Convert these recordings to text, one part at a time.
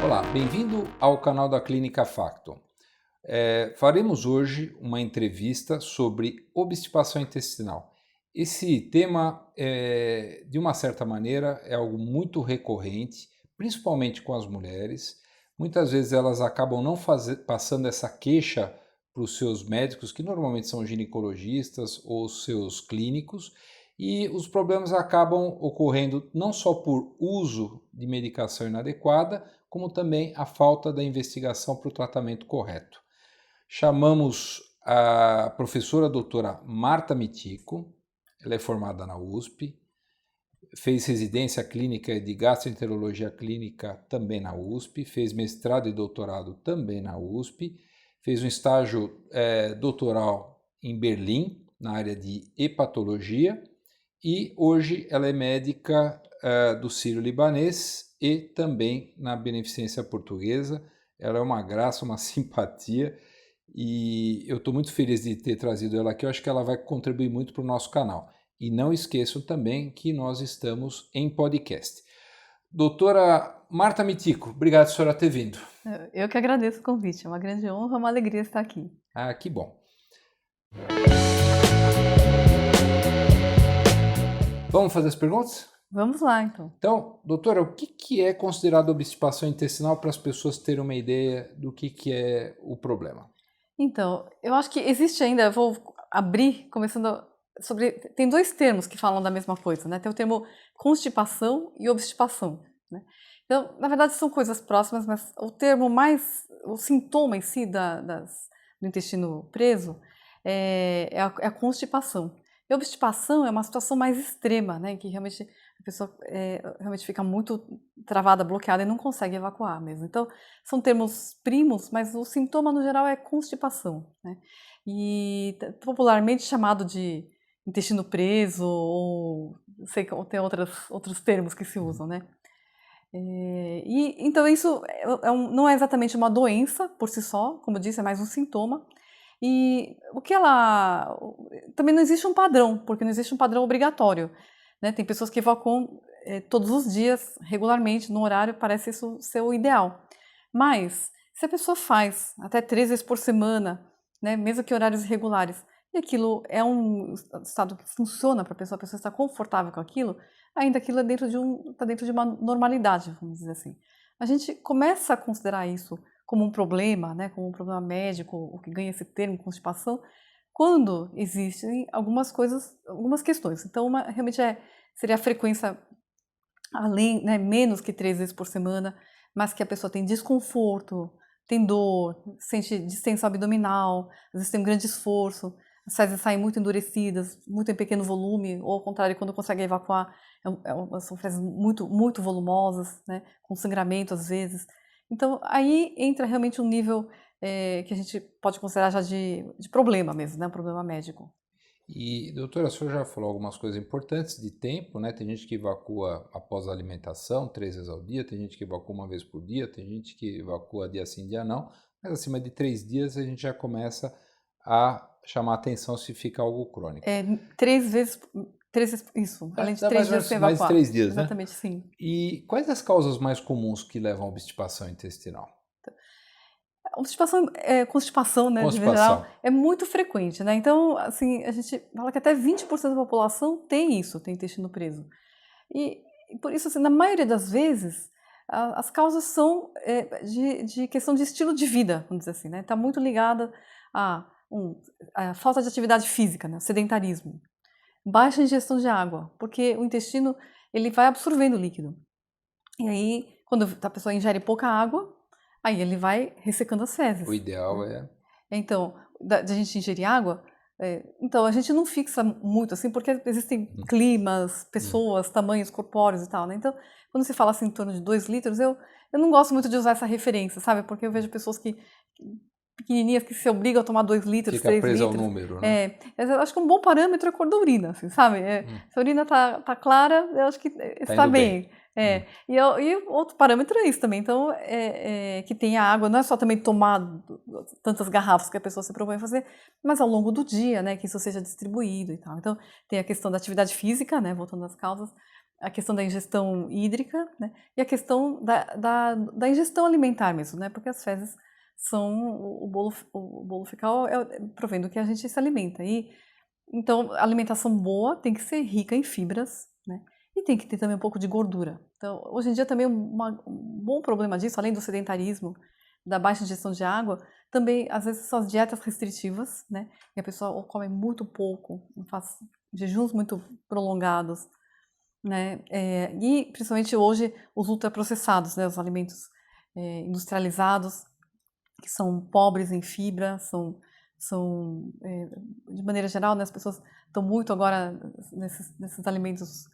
Olá, bem-vindo ao canal da Clínica Facto. Faremos hoje uma entrevista sobre obstipação intestinal. Esse tema, de uma certa maneira, é algo muito recorrente, principalmente com as mulheres. Muitas vezes elas acabam não passando essa queixa para os seus médicos, que normalmente são ginecologistas ou seus clínicos, e os problemas acabam ocorrendo não só por uso de medicação inadequada, como também a falta da investigação para o tratamento correto. Chamamos a professora doutora Marta Mitico, ela é formada na USP, fez residência clínica de gastroenterologia clínica também na USP, fez mestrado e doutorado também na USP, fez um estágio doutoral em Berlim, na área de hepatologia, e hoje ela é médica do Sírio-Libanês e também na Beneficência Portuguesa. Ela é uma graça, uma simpatia, e eu estou muito feliz de ter trazido ela aqui. Eu acho que ela vai contribuir muito para o nosso canal. E não esqueçam também que nós estamos em podcast. Doutora Marta Mitico, obrigado, senhora, ter vindo. Eu que agradeço o convite, é uma grande honra, uma alegria estar aqui. Ah, que bom. Vamos fazer as perguntas? Vamos lá, então. Então, doutora, o que é considerado obstipação intestinal para as pessoas terem uma ideia do que é o problema? Então, eu acho que existe ainda, eu vou abrir, começando sobre... Tem dois termos que falam da mesma coisa, né? Tem o termo constipação e obstipação, né? Então, na verdade, são coisas próximas, mas o termo mais... O sintoma em si do intestino preso é a constipação. E a obstipação é uma situação mais extrema, né? Em que realmente a pessoa realmente fica muito travada, bloqueada e não consegue evacuar mesmo. Então, são termos primos, mas o sintoma no geral é constipação, né? E popularmente chamado de intestino preso, ou sei que tem outros termos que se usam, né? Então isso não é exatamente uma doença por si só, como eu disse, é mais um sintoma. E também não existe um padrão, porque não existe um padrão obrigatório, né? Tem pessoas que evacuam todos os dias, regularmente, no horário, parece isso ser o ideal. Mas, se a pessoa faz até 3 vezes por semana, né, mesmo que horários irregulares, e aquilo é um estado que funciona para a pessoa está confortável com aquilo, ainda aquilo está dentro de uma normalidade, vamos dizer assim. A gente começa a considerar isso como um problema, né, como um problema médico, o que ganha esse termo, constipação, quando existem algumas coisas, algumas questões. Então, realmente seria a frequência além, né, menos que 3 vezes por semana, mas que a pessoa tem desconforto, tem dor, sente distensão abdominal, às vezes tem um grande esforço, as fezes saem muito endurecidas, muito em pequeno volume, ou ao contrário, quando consegue evacuar, são fezes muito, muito volumosas, né, com sangramento às vezes. Então, aí entra realmente um nível que a gente pode considerar já de problema mesmo, né, um problema médico. E, doutora, a senhora já falou algumas coisas importantes de tempo, né? Tem gente que evacua após a alimentação, 3 vezes ao dia, tem gente que evacua uma vez por dia, tem gente que evacua dia sim, dia não, mas acima de 3 dias a gente já começa a chamar atenção se fica algo crônico. 3 vezes, isso, além de 3 dias sem Mais de evacuar. 3 dias, né? Exatamente, sim. E quais as causas mais comuns que levam à obstipação intestinal? Constipação, né, de geral, Constipação. é muito frequente, né? Então, assim, a gente fala que até 20% da população tem isso, tem intestino preso. E por isso, assim, na maioria das vezes, as causas são de questão de estilo de vida, vamos dizer assim, né? Está muito ligada a falta de atividade física, né? Sedentarismo, baixa ingestão de água, porque o intestino ele vai absorvendo líquido. E aí, quando a pessoa ingere pouca água, aí ele vai ressecando as fezes. O ideal é... Então, da gente ingerir água, então a gente não fixa muito assim, porque existem climas, pessoas, tamanhos corpóreos e tal, né? Então, quando se fala assim em torno de 2 litros, eu não gosto muito de usar essa referência, sabe? Porque eu vejo pessoas pequenininhas que se obrigam a tomar 2 litros, Fica 3 preso ao litros. número, né? Eu acho que um bom parâmetro é a cor da urina, assim, sabe? Se a urina tá clara, eu acho que Tá está indo bem. bem. E outro parâmetro é isso também. Então, que tenha água, não é só também tomar tantas garrafas que a pessoa se propõe a fazer, mas ao longo do dia, né, que isso seja distribuído e tal. Então, tem a questão da atividade física, né, voltando às causas, a questão da ingestão hídrica, né? E a questão da ingestão alimentar mesmo, né? Porque as fezes são o bolo fecal provém do que a gente se alimenta. Então, a alimentação boa tem que ser rica em fibras, né? E tem que ter também um pouco de gordura. Então, hoje em dia também um bom problema disso, além do sedentarismo, da baixa ingestão de água, também às vezes são as dietas restritivas, né? E a pessoa come muito pouco, faz jejuns muito prolongados, né? E principalmente hoje os ultraprocessados, né? Os alimentos industrializados, que são pobres em fibra, de maneira geral, né, as pessoas estão muito agora nesses alimentos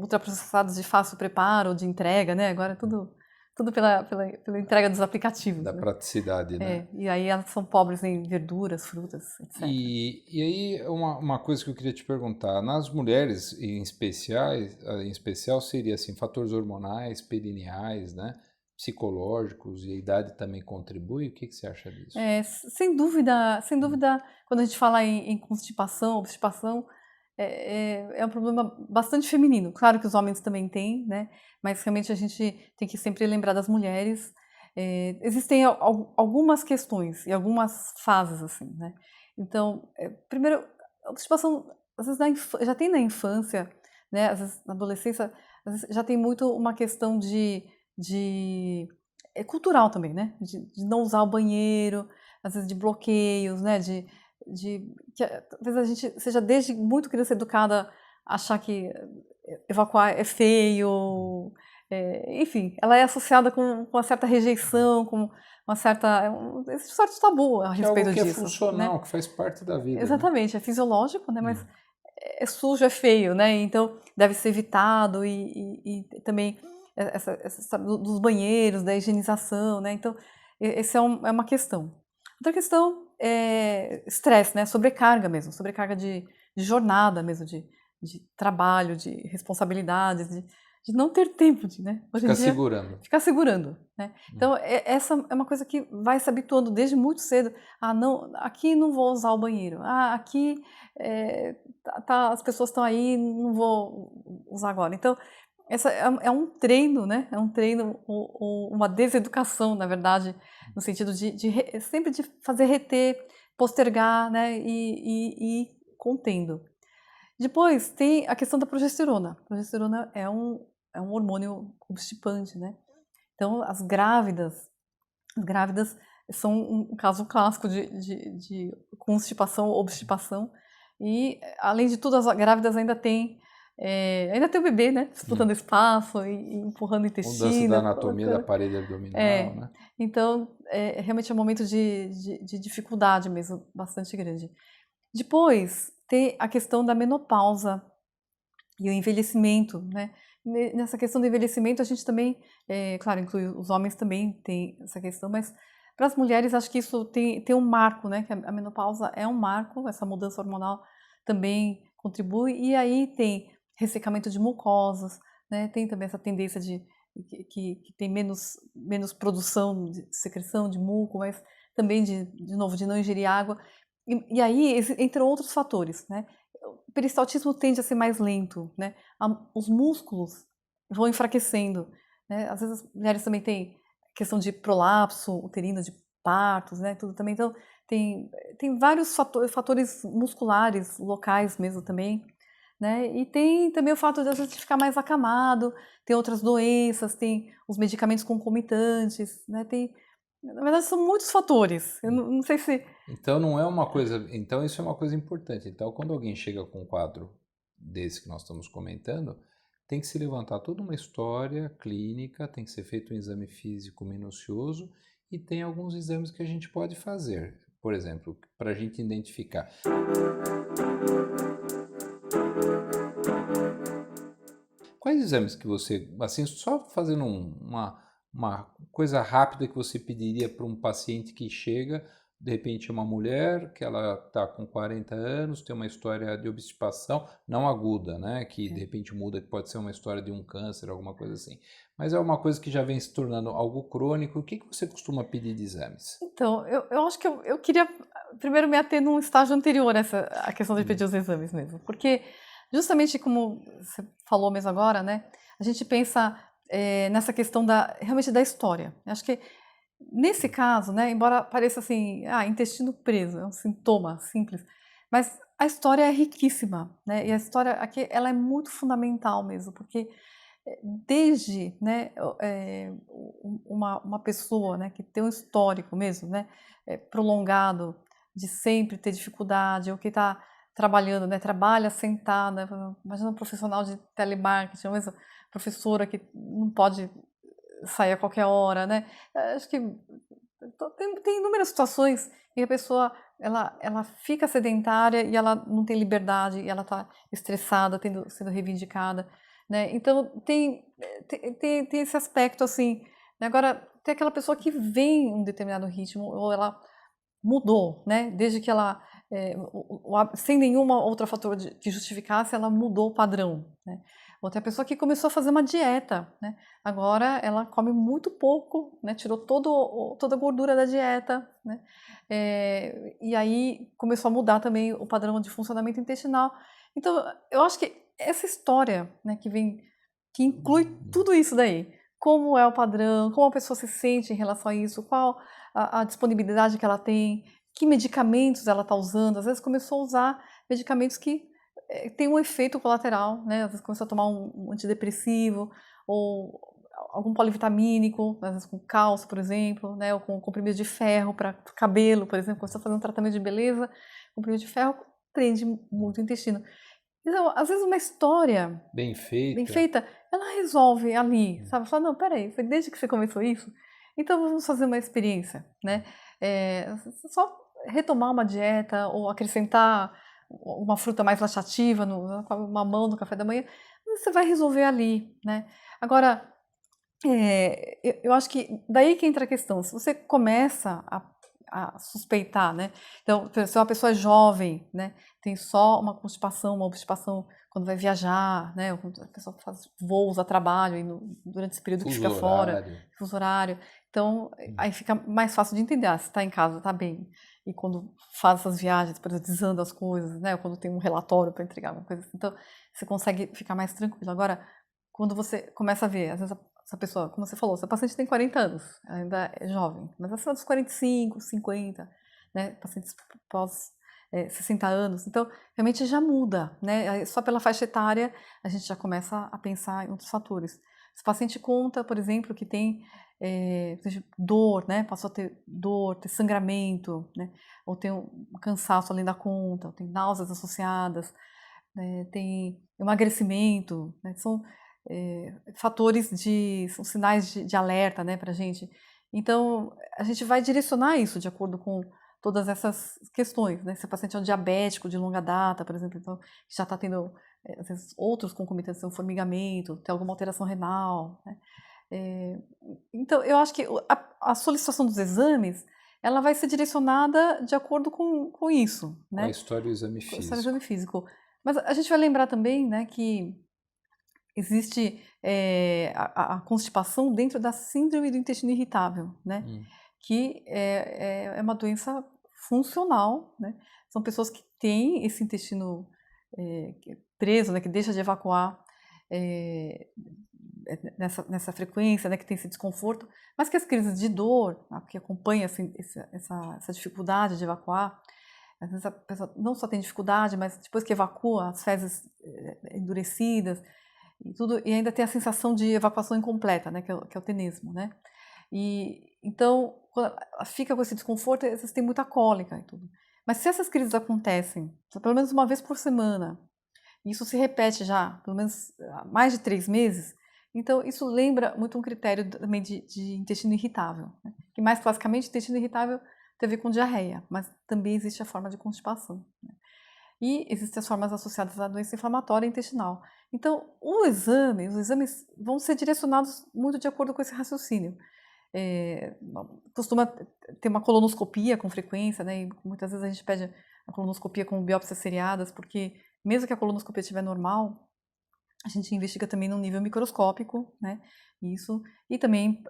ultraprocessados de fácil preparo, de entrega, né? Agora é tudo pela entrega dos aplicativos. Da né? praticidade, né? E aí elas são pobres em verduras, frutas, etc. E aí uma coisa que eu queria te perguntar, nas mulheres em especial seria assim, fatores hormonais, perineais, né? Psicológicos, e a idade também contribui? O que você acha disso? Sem dúvida, quando a gente fala em constipação, obstipação, é um problema bastante feminino. Claro que os homens também têm, né? Mas realmente a gente tem que sempre lembrar das mulheres. Existem algumas questões e algumas fases, assim, né? Então, primeiro, a obstipação, às vezes já tem na infância, né? Às vezes na adolescência, às vezes já tem muito uma questão é cultural também, né? De não usar o banheiro, às vezes de bloqueios, né? Que talvez a gente seja desde muito criança educada a achar que evacuar é feio, enfim, ela é associada com uma certa rejeição, com uma certa esse certo tabu a Que é algo respeito que é disso, funcional, né? que faz parte da vida, né? Exatamente, é fisiológico, né? Mas é sujo, é feio, né? Então deve ser evitado e também dos banheiros, da higienização, né? Então essa é uma questão. Outra questão é estresse, né? Sobrecarga mesmo, sobrecarga de jornada mesmo, de trabalho, de responsabilidades, de não ter tempo né? Hoje em Ficar dia, segurando. ficar segurando, né? Então essa é uma coisa que vai se habituando desde muito cedo. Não, aqui não vou usar o banheiro. Aqui as pessoas estão aí, não vou usar agora. Então essa é um treino, né? É um treino, uma deseducação, na verdade, no sentido sempre de fazer reter, postergar, né? E ir contendo. Depois tem a questão da progesterona. A progesterona é um hormônio obstipante, né? Então as grávidas são um caso clássico de constipação ou obstipação. E além de tudo, as grávidas ainda têm o bebê, né? Disputando espaço e empurrando o Mudança da intestino, anatomia da colocando. parede abdominal, né? Então, realmente é um momento de dificuldade mesmo, bastante grande. Depois, tem a questão da menopausa e o envelhecimento, né? Nessa questão do envelhecimento, a gente também, claro, inclui os homens também tem essa questão, mas para as mulheres acho que isso tem um marco, né? Que a menopausa é um marco, essa mudança hormonal também contribui, e aí tem ressecamento de mucosas, né? Tem também essa tendência que tem menos produção de secreção de muco, mas também de novo de não ingerir água. E aí, entre outros fatores, né? O peristaltismo tende a ser mais lento, né? Os músculos vão enfraquecendo, né? Às vezes as mulheres também têm questão de prolapso uterino, de partos, né? Tudo também. Então, tem vários fatores musculares locais mesmo também, né? E tem também o fato de às vezes ficar mais acamado, tem outras doenças, tem os medicamentos concomitantes, né? Na verdade, são muitos fatores. Eu não sei se... Então não é uma coisa. Então isso é uma coisa importante. Então, quando alguém chega com um quadro desse que nós estamos comentando, tem que se levantar toda uma história clínica, tem que ser feito um exame físico minucioso e tem alguns exames que a gente pode fazer. Por exemplo, para a gente identificar. Quais exames que você, assim, só fazendo uma coisa rápida que você pediria para um paciente que chega, de repente é uma mulher, que ela está com 40 anos, tem uma história de obstipação, não aguda, né? Que de repente muda, que pode ser uma história de um câncer, alguma coisa assim. Mas é uma coisa que já vem se tornando algo crônico. O que você costuma pedir de exames? Então, eu acho que eu queria primeiro me ater num estágio anterior a questão de pedir os exames mesmo. Porque justamente como você falou mesmo agora, né? A gente pensa nessa questão realmente da história. Eu acho que nesse caso, né, embora pareça assim, intestino preso, é um sintoma simples, mas a história é riquíssima, né? E a história aqui ela é muito fundamental mesmo, porque desde, né, uma pessoa, né, que tem um histórico mesmo, né, prolongado de sempre ter dificuldade, ou que está trabalhando, né, trabalha sentada, imagina um profissional de telemarketing, uma professora que não pode sair a qualquer hora, né, acho que tem inúmeras situações em que a pessoa ela fica sedentária e ela não tem liberdade, e ela está estressada, sendo reivindicada, né? Então tem esse aspecto assim, né? Agora tem aquela pessoa que vem em um determinado ritmo ou ela mudou, né? Desde que ela sem nenhuma outra fator que justificasse, ela mudou o padrão, né? Outra pessoa que começou a fazer uma dieta, né? Agora ela come muito pouco, né? Tirou toda a gordura da dieta, né? E aí começou a mudar também o padrão de funcionamento intestinal. Então, eu acho que essa história, né, que inclui tudo isso daí, como é o padrão, como a pessoa se sente em relação a isso, qual a disponibilidade que ela tem, que medicamentos ela está usando. Às vezes começou a usar medicamentos que têm um efeito colateral, né? Às vezes começou a tomar um antidepressivo ou algum polivitamínico, às vezes com cálcio, por exemplo, né? Ou com comprimido de ferro para cabelo, por exemplo, quando você está fazendo um tratamento de beleza, comprimido de ferro prende muito o intestino. Então, às vezes uma história Bem bem feita. feita, ela resolve ali, sabe? Fala, não, peraí, foi desde que você começou isso? Então vamos fazer uma experiência, né? Só retomar uma dieta ou acrescentar uma fruta mais laxativa, uma mamão no café da manhã, você vai resolver ali, né? Agora, eu acho que daí que entra a questão. Se você começa a suspeitar, né? Então, se uma pessoa é jovem, né, tem só uma constipação, uma obstipação quando vai viajar, né? Ou quando a pessoa faz voos a trabalho e durante esse período que Fuso fica fora, horário. fuso horário. Então, aí fica mais fácil de entender. Se está em casa, está bem. E quando faz essas viagens, por exemplo, desanda as coisas, né? Ou quando tem um relatório para entregar, uma coisa assim. Então, você consegue ficar mais tranquilo. Agora, quando você começa a ver, às vezes essa pessoa, como você falou, essa paciente tem 40 anos, ainda é jovem, mas acima dos 45, 50, né, pacientes pós 60 anos, então realmente já muda, né, só pela faixa etária a gente já começa a pensar em outros fatores. Se o paciente conta, por exemplo, que tem dor, né, passou a ter dor, ter sangramento, né, ou tem um cansaço além da conta, ou tem náuseas associadas, né, tem emagrecimento, né, são fatores são sinais de alerta, né, para a gente. Então, a gente vai direcionar isso de acordo com todas essas questões, né? Se o paciente é um diabético de longa data, por exemplo, então já está tendo, às vezes, outros concomitantes, um formigamento, tem alguma alteração renal, né? Então, eu acho que a solicitação dos exames, ela vai ser direcionada de acordo com isso, Com a né? história e o exame Com o exame físico. físico. Mas a gente vai lembrar também, né, que existe a constipação dentro da síndrome do intestino irritável, né? Hum. Que é uma doença funcional, né? São pessoas que têm esse intestino preso, né? Que deixa de evacuar é, nessa frequência, né? Que tem esse desconforto, mas que as crises de dor, né, que acompanham assim, essa dificuldade de evacuar, às vezes a pessoa não só tem dificuldade, mas depois que evacua, as fezes endurecidas, e tudo, e ainda tem a sensação de evacuação incompleta, né, que é o tenesmo, né? E então, quando fica com esse desconforto, às vezes tem muita cólica e tudo. Mas se essas crises acontecem, pelo menos uma vez por semana, e isso se repete já, pelo menos há mais de 3 meses, então isso lembra muito um critério também de intestino irritável, né? Que mais classicamente, intestino irritável tem a ver com diarreia, mas também existe a forma de constipação, né? E existem as formas associadas à doença inflamatória intestinal. Então, os exames vão ser direcionados muito de acordo com esse raciocínio. Costuma ter uma colonoscopia com frequência, né? E muitas vezes a gente pede a colonoscopia com biópsias seriadas, porque mesmo que a colonoscopia estiver normal, a gente investiga também no nível microscópico, né? Isso. E também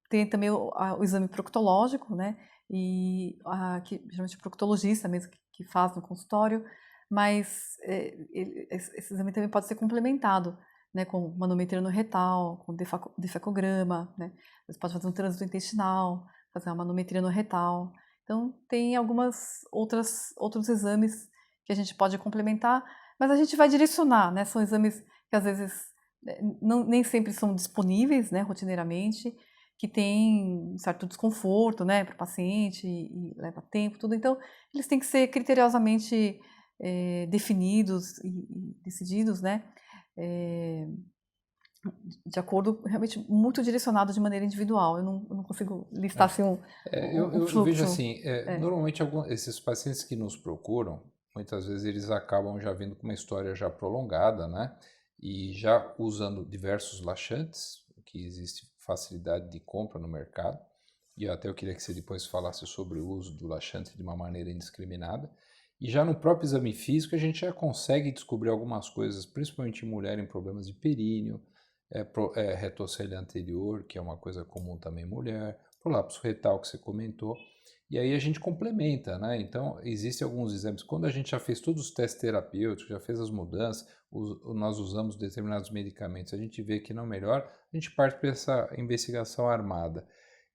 tem também o exame proctológico, né? E que geralmente o proctologista mesmo que faz no consultório, mas esse exame também pode ser complementado, né, com manometria no retal, com defecograma, né? Você pode fazer um trânsito intestinal, fazer uma manometria no retal. Então, tem outros exames que a gente pode complementar, mas a gente vai direcionar, né? São exames que às vezes nem sempre são disponíveis, né, rotineiramente, que tem um certo desconforto, né, para o paciente e leva tempo, tudo. Então, eles têm que ser criteriosamente definidos e decididos, né, de acordo, realmente muito direcionado de maneira individual. Eu não consigo listar assim um Eu vejo fluxo. assim, normalmente esses pacientes que nos procuram, muitas vezes eles acabam já vindo com uma história já prolongada, né? E já usando diversos laxantes, que existe facilidade de compra no mercado. E até eu queria que você depois falasse sobre o uso do laxante de uma maneira indiscriminada. E já no próprio exame físico a gente já consegue descobrir algumas coisas, principalmente em mulher em problemas de períneo, retrocelia anterior, que é uma coisa comum também em mulher, prolapso retal que você comentou, e aí a gente complementa, né? Então, existem alguns exames. Quando a gente já fez todos os testes terapêuticos, já fez as mudanças, nós usamos determinados medicamentos, a gente vê que não melhora, a gente parte para essa investigação armada.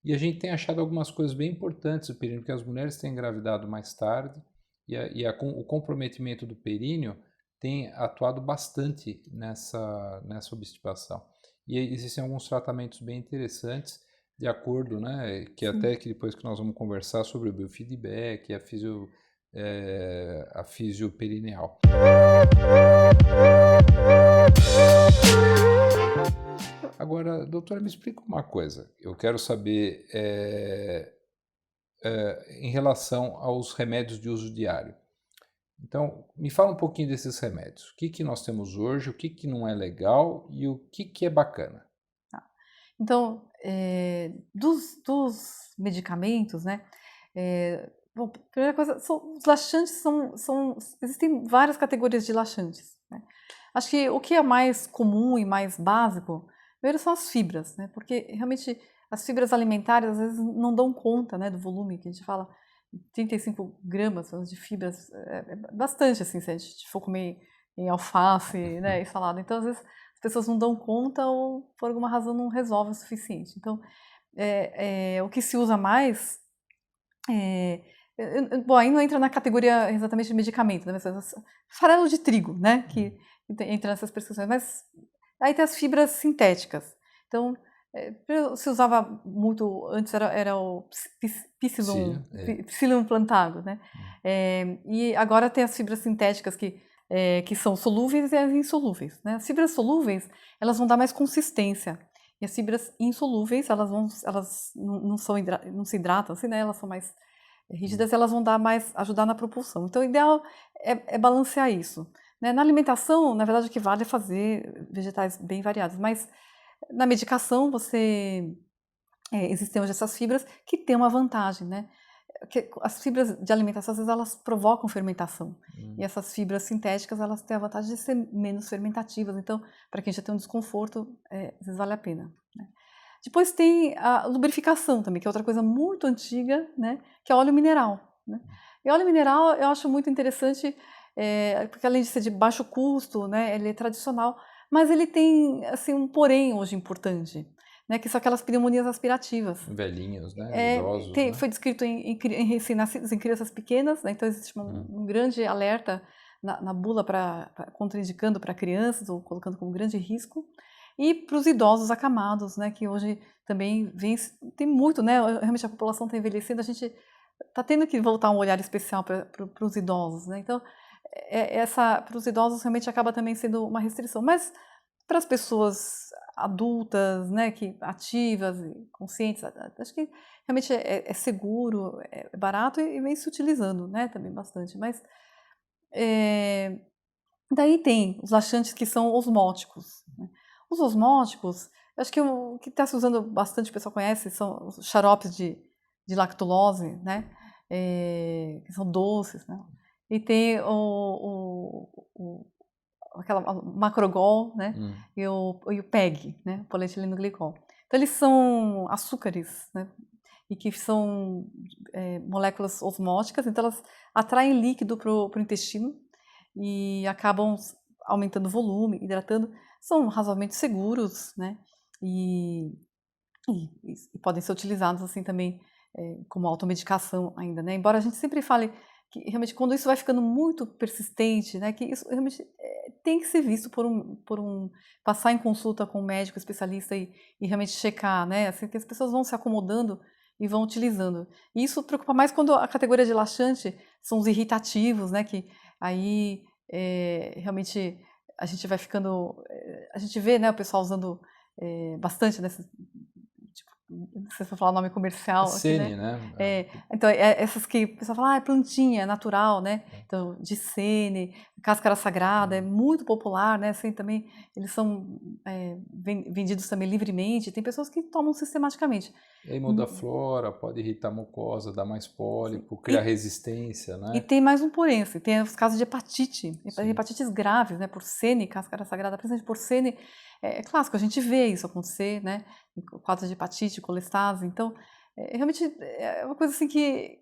E a gente tem achado algumas coisas bem importantes do períneo, que as mulheres têm engravidado mais tarde, o comprometimento do períneo tem atuado bastante nessa obstipação. E existem alguns tratamentos bem interessantes, de acordo, né, que até que depois que nós vamos conversar sobre o biofeedback e a fisioperineal. Agora, doutora, me explica uma coisa. Eu quero saber em relação aos remédios de uso diário. Então, me fala um pouquinho desses remédios. O que nós temos hoje, o que não é legal e o que é bacana? Então, dos medicamentos, né? Bom, primeira coisa, os laxantes existem várias categorias de laxantes, né? Acho que o que é mais comum e mais básico, primeiro são as fibras, né? Porque realmente as fibras alimentares às vezes não dão conta, né, do volume que a gente fala, 35 gramas de fibras, é bastante, assim, se a gente for comer em alface, né, e salada. Então, às vezes, as pessoas não dão conta ou, por alguma razão, não resolve o suficiente. Então, o que se usa mais, bom, aí não entra na categoria exatamente de medicamento, né, mas farelo de trigo, né, que entra nessas prescrições, mas aí tem as fibras sintéticas. Então, se usava muito, antes era o Psyllium plantago, né? E agora tem as fibras sintéticas que são solúveis e as insolúveis, né? As fibras solúveis, elas vão dar mais consistência. E as fibras insolúveis, elas não se hidratam, assim, né? Elas são mais rígidas, elas vão ajudar na propulsão. Então, o ideal é balancear isso, né? Na alimentação, na verdade, o que vale é fazer vegetais bem variados, mas na medicação, existem hoje essas fibras que têm uma vantagem, né? Que as fibras de alimentação, às vezes, elas provocam fermentação. E essas fibras sintéticas, elas têm a vantagem de ser menos fermentativas. Então, para quem já tem um desconforto, às vezes vale a pena, né? Depois tem a lubrificação também, que é outra coisa muito antiga, né? Que é óleo mineral, né? E óleo mineral eu acho muito interessante, porque além de ser de baixo custo, né? Ele é tradicional, mas ele tem, assim, um porém hoje importante, né, que são aquelas pneumonias aspirativas. Velhinhos, né? Idosos, né? Foi descrito em recém-nascidos, em crianças pequenas, né, então existe um grande alerta na bula contraindicando para crianças, ou colocando como grande risco, e para os idosos acamados, né, que hoje também tem muito, né, realmente a população está envelhecendo, a gente está tendo que voltar um olhar especial para os idosos, né, então para os idosos realmente acaba também sendo uma restrição, mas para as pessoas adultas, né, ativas e conscientes, acho que realmente é seguro, é barato e vem se utilizando, né, também bastante, mas daí tem os laxantes que são osmóticos, né? Os osmóticos, acho que o que está se usando bastante, o pessoal conhece, são os xaropes de lactulose, né, que são doces, né, e tem aquela macrogol, né, e o PEG, né, polietileno glicol. Então eles são açúcares, né, e que são moléculas osmóticas, então elas atraem líquido para o intestino e acabam aumentando o volume, hidratando, são razoavelmente seguros, né? E, e podem ser utilizados assim também como automedicação ainda, né? Embora a gente sempre fale que realmente quando isso vai ficando muito persistente, né? Que isso realmente tem que ser visto passar em consulta com um médico especialista e realmente checar, né? Assim, que as pessoas vão se acomodando e vão utilizando. E isso preocupa mais quando a categoria de laxante são os irritativos, né? Que aí realmente a gente vai ficando, a gente vê, né? O pessoal usando bastante nessa, tipo, não sei se vou falar o nome comercial aqui, né? Sene, né? Então, essas que o pessoal fala, é plantinha, é natural, né? Então, de sene, cáscara sagrada, é muito popular, né? Assim, também, eles são vendidos também livremente, tem pessoas que tomam sistematicamente. E aí muda a flora, pode irritar a mucosa, dar mais pólipo, Sim. criar resistência, E né? tem mais um porém, assim, tem os casos de hepatite, Sim. hepatites graves, né, por sene, cáscara sagrada, principalmente por sene, clássico, a gente vê isso acontecer, né, quadros de hepatite, colestase, então, realmente é uma coisa assim que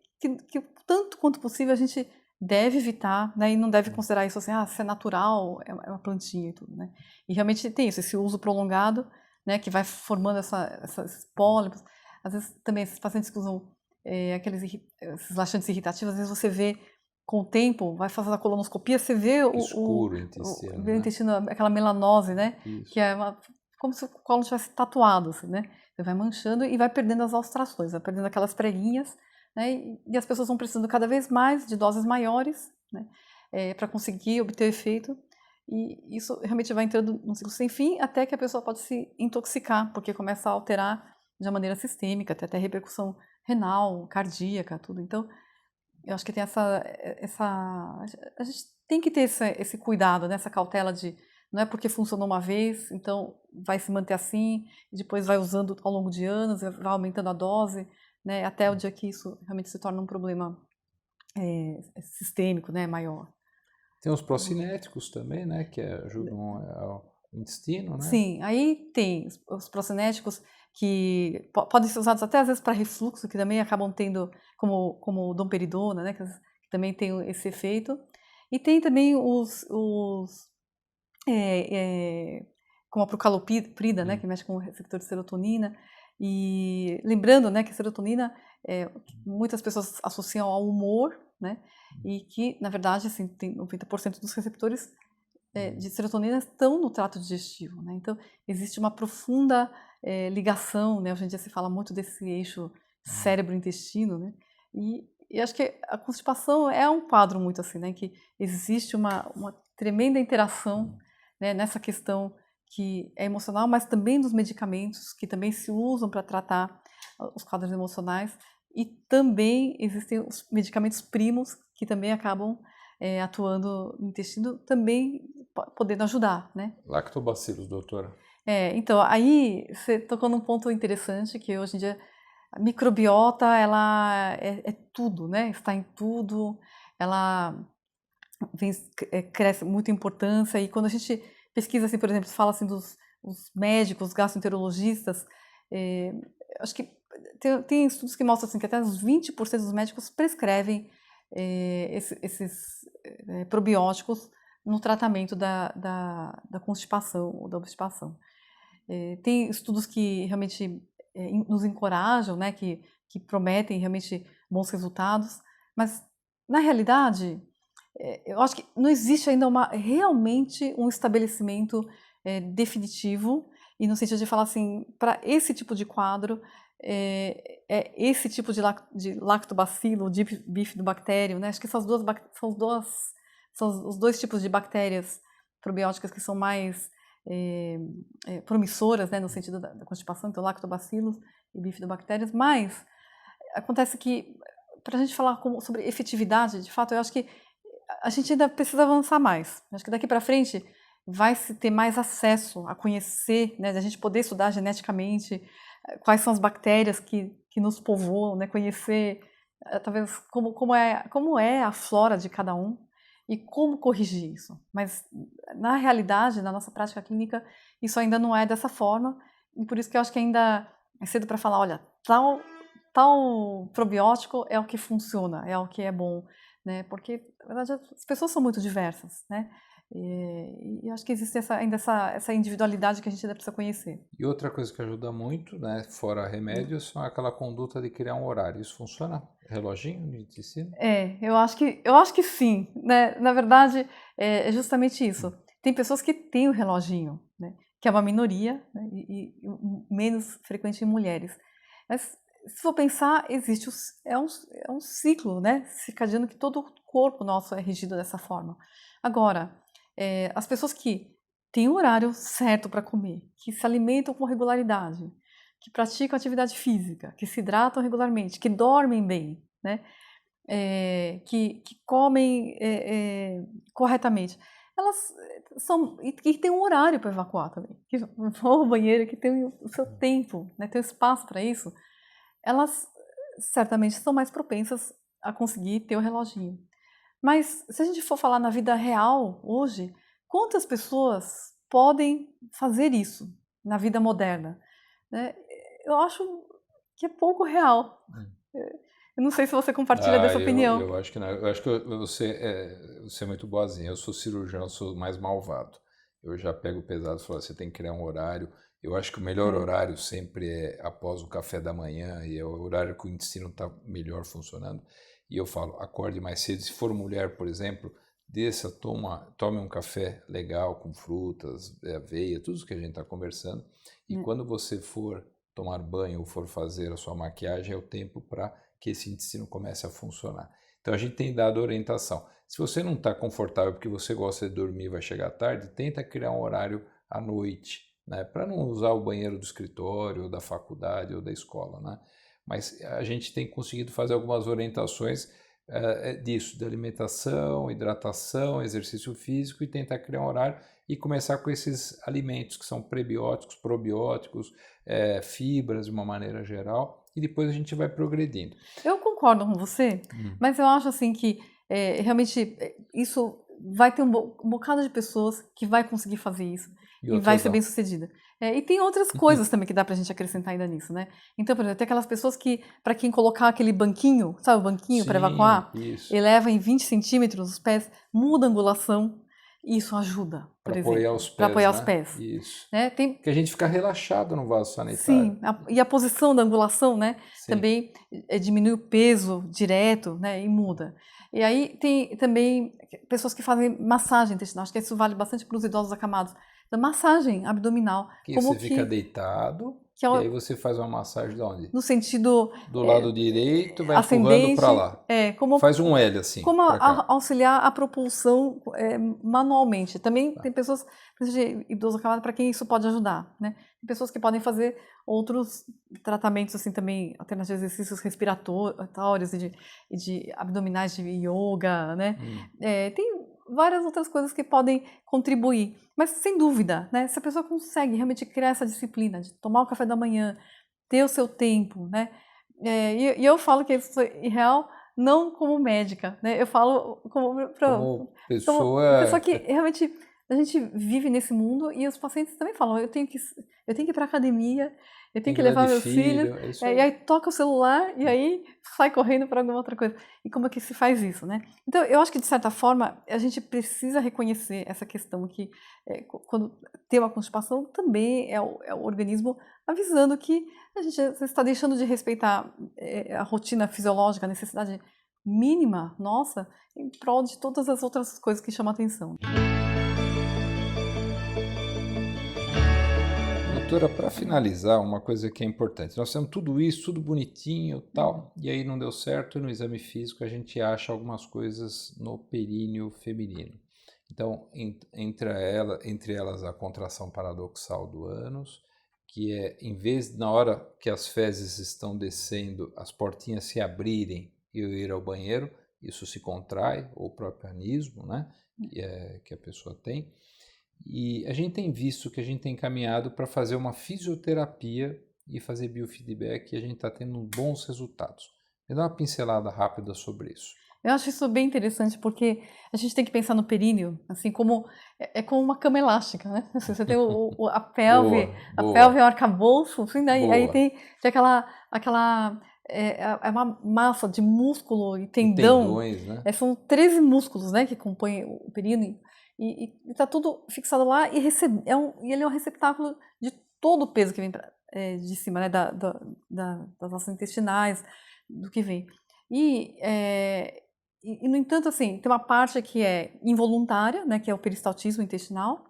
tanto quanto possível a gente deve evitar, né, e não deve considerar isso assim, se é natural, é uma plantinha e tudo, né, e realmente tem isso, esse uso prolongado, né, que vai formando esses pólipos, às vezes também esses pacientes que usam esses laxantes irritativos, às vezes você vê com o tempo, vai fazendo a colonoscopia, você vê Escuro o o intestino, né? intestino, aquela melanose, né? Isso. Que é como se o colo tivesse tatuado, assim, né? Você vai manchando e vai perdendo as alstrações, vai perdendo aquelas preguinhas, né? E as pessoas vão precisando cada vez mais de doses maiores, né? Para conseguir obter o efeito. E isso realmente vai entrando num ciclo sem fim, até que a pessoa pode se intoxicar, porque começa a alterar de uma maneira sistêmica, até repercussão renal, cardíaca, tudo. Então, eu acho que tem a gente tem que ter esse cuidado, né? Essa cautela de não é porque funcionou uma vez, então vai se manter assim, e depois vai usando ao longo de anos, vai aumentando a dose, né? Até o dia que isso realmente se torna um problema sistêmico, né? Maior. Tem os procinéticos também, né? Que ajudam ao intestino, né? Sim, aí tem os procinéticos que podem ser usados até às vezes para refluxo, que também acabam tendo, como domperidona, né, que também tem esse efeito. E tem também como a procaloprida, né, que mexe com o receptor de serotonina. E lembrando, né, que a serotonina, muitas pessoas associam ao humor, né, e que, na verdade, assim, tem 90% dos receptores de serotonina estão no trato digestivo, né? Então, existe uma profunda ligação, né? Hoje em dia se fala muito desse eixo cérebro-intestino, né? E acho que a constipação é um quadro muito assim, né? Que existe uma tremenda interação, né? Nessa questão que é emocional, mas também dos medicamentos que também se usam para tratar os quadros emocionais, e também existem os medicamentos primos que também acabam atuando no intestino, também podendo ajudar, né? Lactobacilos, doutora. Então, aí você tocou num ponto interessante, que hoje em dia a microbiota, ela é tudo, né? Está em tudo, ela cresce muita importância, e quando a gente pesquisa, assim, por exemplo, fala assim os médicos, gastroenterologistas, acho que tem estudos que mostram assim, que até uns 20% dos médicos prescrevem esses probióticos no tratamento da constipação ou da obstipação. Tem estudos que realmente nos encorajam, né, que prometem realmente bons resultados, mas na realidade eu acho que não existe ainda realmente um estabelecimento definitivo, e no sentido de falar assim, para esse tipo de quadro, esse tipo de lactobacilo, de bifidobactério, né? Acho que são os dois tipos de bactérias probióticas que são mais promissoras, né, no sentido da constipação, então lactobacilos e bifidobactérias, mas acontece que, para a gente falar sobre efetividade, de fato, eu acho que a gente ainda precisa avançar mais. Acho que daqui para frente vai se ter mais acesso a conhecer, né, a gente poder estudar geneticamente quais são as bactérias que nos povoam, né, conhecer talvez como é a flora de cada um e como corrigir isso. Mas na realidade, na nossa prática clínica, isso ainda não é dessa forma, e por isso que eu acho que ainda é cedo para falar, olha, tal probiótico é o que funciona, é o que é bom. né? Porque, na verdade, as pessoas são muito diversas, né? E acho que existe ainda essa individualidade que a gente ainda precisa conhecer. E outra coisa que ajuda muito, né, fora remédios, são aquela conduta de criar um horário. Isso funciona? Reloginho de intestino? Eu acho que sim, né? Na verdade, é justamente isso. Tem pessoas que têm o reloginho, né? Que é uma minoria, né? E menos frequente em mulheres. Mas, se for pensar, existe é um ciclo, né? Circadiano que todo o corpo nosso é regido dessa forma. Agora, as pessoas que têm o horário certo para comer, que se alimentam com regularidade, que praticam atividade física, que se hidratam regularmente, que dormem bem, né? Que comem corretamente, elas são e que tem um horário para evacuar também, que vão ao banheiro, que tem o seu tempo, né, tem espaço para isso, elas certamente são mais propensas a conseguir ter o reloginho. Mas se a gente for falar na vida real hoje, quantas pessoas podem fazer isso na vida moderna, né? Eu acho que é pouco real. Eu não sei se você compartilha Ah, dessa eu, opinião. eu acho que não. Eu acho que você é muito boazinha. Eu sou cirurgião, eu sou mais malvado. Eu já pego pesado e falo, você tem que criar um horário. Eu acho que o melhor É. horário sempre é após o café da manhã e é o horário que o intestino está melhor funcionando. E eu falo, acorde mais cedo. Se for mulher, por exemplo, desça, tome um café legal com frutas, aveia, tudo isso que a gente está conversando. E Hum. quando você for tomar banho ou for fazer a sua maquiagem, é o tempo para que esse intestino comece a funcionar. Então a gente tem dado orientação. Se você não está confortável porque você gosta de dormir e vai chegar tarde, tenta criar um horário à noite, né? Para não usar o banheiro do escritório, ou da faculdade ou da escola, né? Mas a gente tem conseguido fazer algumas orientações disso, de alimentação, hidratação, exercício físico e tentar criar um horário e começar com esses alimentos que são prebióticos, probióticos, fibras de uma maneira geral e depois a gente vai progredindo. Eu concordo com você, mas eu acho assim que realmente isso vai ter um bocado de pessoas que vai conseguir fazer isso E e vai outras ser bem não. sucedida. E tem outras coisas também que dá pra gente acrescentar ainda nisso, né? Então, por exemplo, tem aquelas pessoas que, para quem colocar aquele banquinho, sabe o banquinho para Sim, evacuar, isso. eleva em 20 centímetros os pés, muda a angulação, e isso ajuda, Para por apoiar exemplo, os para pés, apoiar os né? pés. Isso. Né? Tem Que a gente fica relaxado no vaso sanitário. Sim, e a posição da angulação, né, Sim. também diminui o peso direto, né, e muda. E aí tem também pessoas que fazem massagem intestinal, acho que isso vale bastante para os idosos acamados, da massagem abdominal, Que você como fica que deitado é e aí você faz uma massagem de onde? no sentido Do lado direito, vai empurrando para ascendente, lá. como Faz um L assim, como para cá. auxiliar a propulsão manualmente. Também Tá. tem pessoas, de idoso acamado, para quem isso pode ajudar, né? Tem pessoas que podem fazer outros tratamentos, assim, também, alternativos, exercícios respiratórios e de abdominais de yoga, né? Tem várias outras coisas que podem contribuir. Mas, sem dúvida, né? Se a pessoa consegue realmente criar essa disciplina de tomar o café da manhã, ter o seu tempo, né? E eu falo que isso é irreal não como médica, né? Eu falo Como como pessoa pessoa que realmente a gente vive nesse mundo e os pacientes também falam, eu tenho que ir para academia, eu tenho tem que que dar levar de meus filhos, filho, é isso e aí. aí toca o celular e aí sai correndo para alguma outra coisa. E como é que se faz isso, né? Então, eu acho que de certa forma a gente precisa reconhecer essa questão que quando tem uma constipação também é o organismo avisando que você está deixando de respeitar a rotina fisiológica, a necessidade mínima nossa, em prol de todas as outras coisas que chamam a atenção. Doutora, para finalizar, uma coisa que é importante. Nós temos tudo isso, tudo bonitinho, tal, e aí não deu certo no exame físico, a gente acha algumas coisas no períneo feminino. Então, entre elas a contração paradoxal do ânus, que é, em vez, na hora que as fezes estão descendo, as portinhas se abrirem e eu ir ao banheiro, isso se contrai, ou o próprio anismo, né, que a pessoa tem. E a gente tem visto que a gente tem caminhado para fazer uma fisioterapia e fazer biofeedback e a gente está tendo bons resultados. Me dá uma pincelada rápida sobre isso. Eu acho isso bem interessante porque a gente tem que pensar no períneo, assim como como uma cama elástica, né? Assim, você tem a pelve Boa, é um boa, arcabouço, assim, daí, aí boa. tem aquela é uma massa de músculo e E tendão. tendões, né? São 13 músculos, né, que compõem o períneo. E está tudo fixado lá e e ele é um receptáculo de todo o peso que vem de cima, né, das nossas intestinais, do que vem. No entanto, assim, tem uma parte que é involuntária, né, que é o peristaltismo intestinal,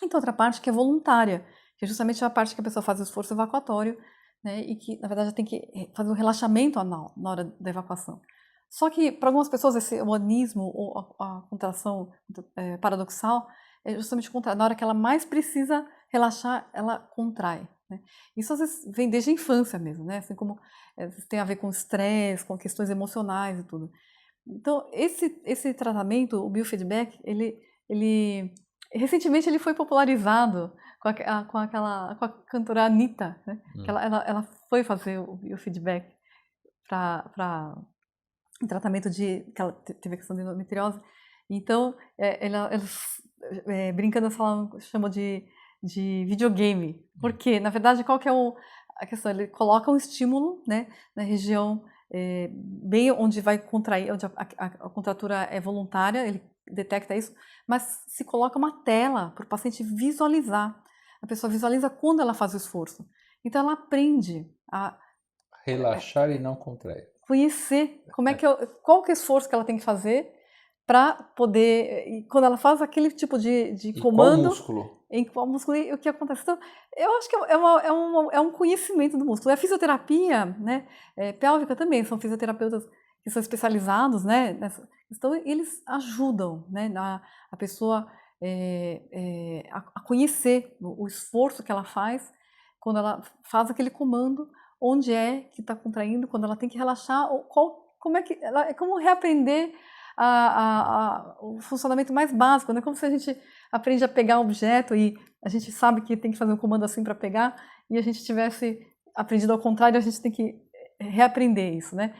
e tem outra parte que é voluntária, que é justamente a parte que a pessoa faz o esforço evacuatório, né, e que, na verdade, tem que fazer um relaxamento anal na hora da evacuação. Só que, para algumas pessoas, esse onanismo ou a contração paradoxal é justamente o contrário. Na hora que ela mais precisa relaxar, ela contrai. Né? Isso, às vezes, vem desde a infância mesmo, né? Assim como tem a ver com estresse, com questões emocionais e tudo. Então, esse tratamento, o biofeedback, recentemente ele foi popularizado com a cantora Anitta, né? Que ela foi fazer o biofeedback para tratamento que ela teve a questão de endometriose. Então, elas brincando, chamam de videogame. Porque, na verdade, qual que é a questão? Ele coloca um estímulo, né, na região bem onde vai contrair, onde a contratura é voluntária, ele detecta isso, mas se coloca uma tela para o paciente visualizar. A pessoa visualiza quando ela faz o esforço. Então, ela aprende a Relaxar e não contrair. conhecer qual que é o esforço que ela tem que fazer para poder, e quando ela faz aquele tipo de comando, qual músculo? em qual músculo e o que acontece. Então, eu acho que é um conhecimento do músculo. E a fisioterapia, né, pélvica também, são fisioterapeutas que são especializados, né, nessa questão, e eles ajudam, né, a pessoa a conhecer o esforço que ela faz quando ela faz aquele comando, onde é que está contraindo, quando ela tem que relaxar, como é como reaprender o funcionamento mais básico, né? Como se a gente aprende a pegar um objeto e a gente sabe que tem que fazer um comando assim para pegar, e a gente tivesse aprendido ao contrário, a gente tem que reaprender isso, né?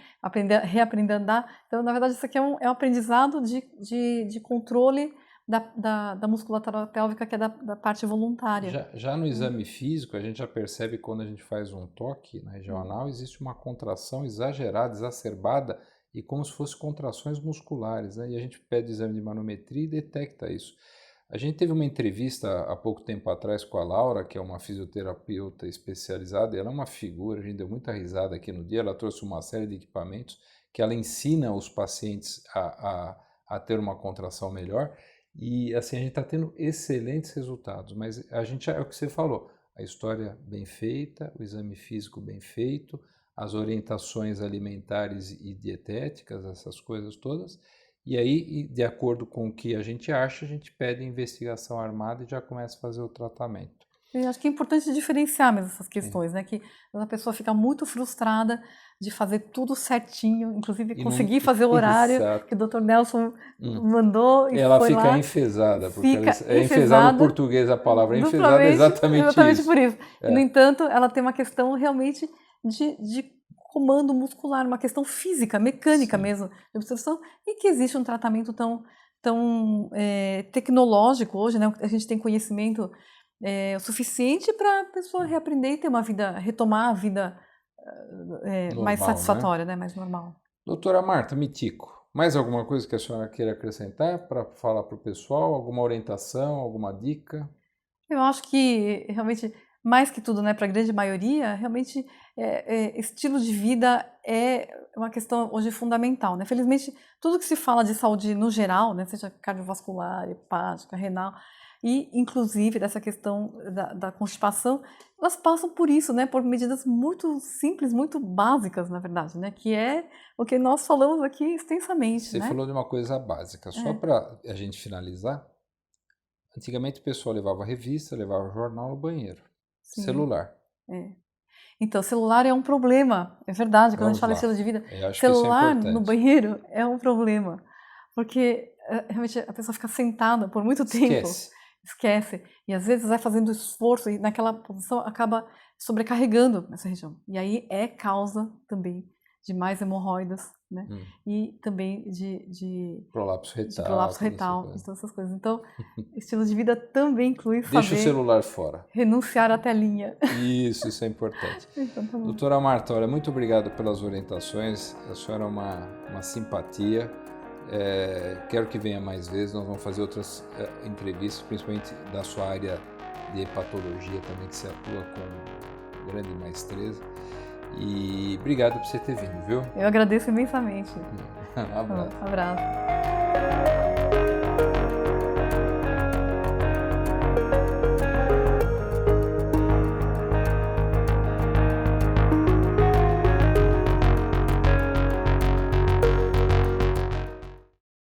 Reaprender a andar. Então, na verdade, isso aqui é um aprendizado de controle da musculatura pélvica, que é da parte voluntária. Já no exame físico, a gente já percebe quando a gente faz um toque na região anal, existe uma contração exagerada, exacerbada, e como se fossem contrações musculares, né? E a gente pede exame de manometria e detecta isso. A gente teve uma entrevista há pouco tempo atrás com a Laura, que é uma fisioterapeuta especializada, e ela é uma figura, a gente deu muita risada aqui no dia, ela trouxe uma série de equipamentos que ela ensina os pacientes a ter uma contração melhor, e assim a gente está tendo excelentes resultados, mas a gente é o que você falou, a história bem feita, o exame físico bem feito, as orientações alimentares e dietéticas, essas coisas todas, e aí, de acordo com o que a gente acha, a gente pede investigação armada e já começa a fazer o tratamento. Eu acho que é importante diferenciar mesmo essas questões, né? Que a pessoa fica muito frustrada de fazer tudo certinho, inclusive conseguir fazer o horário que o Dr. Nelson mandou e ela foi fica lá. enfesada, porque Fica é enfesada no português, a palavra enfesada é exatamente isso. Por isso. E, no entanto, ela tem uma questão realmente de comando muscular, uma questão física, mecânica mesmo, de obstrução, e que existe um tratamento tão tecnológico hoje, né? A gente tem conhecimento o suficiente para a pessoa reaprender e ter uma vida, retomar a vida Normal, mais satisfatória, né? Mais normal. Doutora Marta Mitico, mais alguma coisa que a senhora queira acrescentar para falar para o pessoal? Alguma orientação, alguma dica? Eu acho que realmente, mais que tudo, né, para a grande maioria, realmente estilo de vida é uma questão hoje fundamental, né? Felizmente, tudo que se fala de saúde no geral, né, seja cardiovascular, hepática, renal, e inclusive dessa questão da constipação, elas passam por isso, né, por medidas muito simples, muito básicas, na verdade, né, que é o que nós falamos aqui extensamente. Você né? falou de uma coisa básica, só para a gente finalizar. Antigamente o pessoal levava revista, levava jornal no banheiro. Sim. Celular. Então, celular é um problema, é verdade, quando a gente fala de estilo de vida, celular no banheiro é um problema, porque realmente a pessoa fica sentada por muito tempo, esquece, e às vezes vai fazendo esforço e naquela posição acaba sobrecarregando essa região, e aí é causa também de mais hemorroidas, né? E também de prolapso retal. Prolapso retal, de todas essas coisas. Então, estilo de vida também inclui saber... Deixa o celular fora. Renunciar à telinha. Isso é importante. Então, tá bom. Doutora Marta, olha, muito obrigado pelas orientações. A senhora é uma simpatia. Quero que venha mais vezes. Nós vamos fazer outras entrevistas, principalmente da sua área de hepatologia também, que se atua com grande maestria. E obrigado por você ter vindo, viu? Eu agradeço imensamente. Um abraço. Um abraço.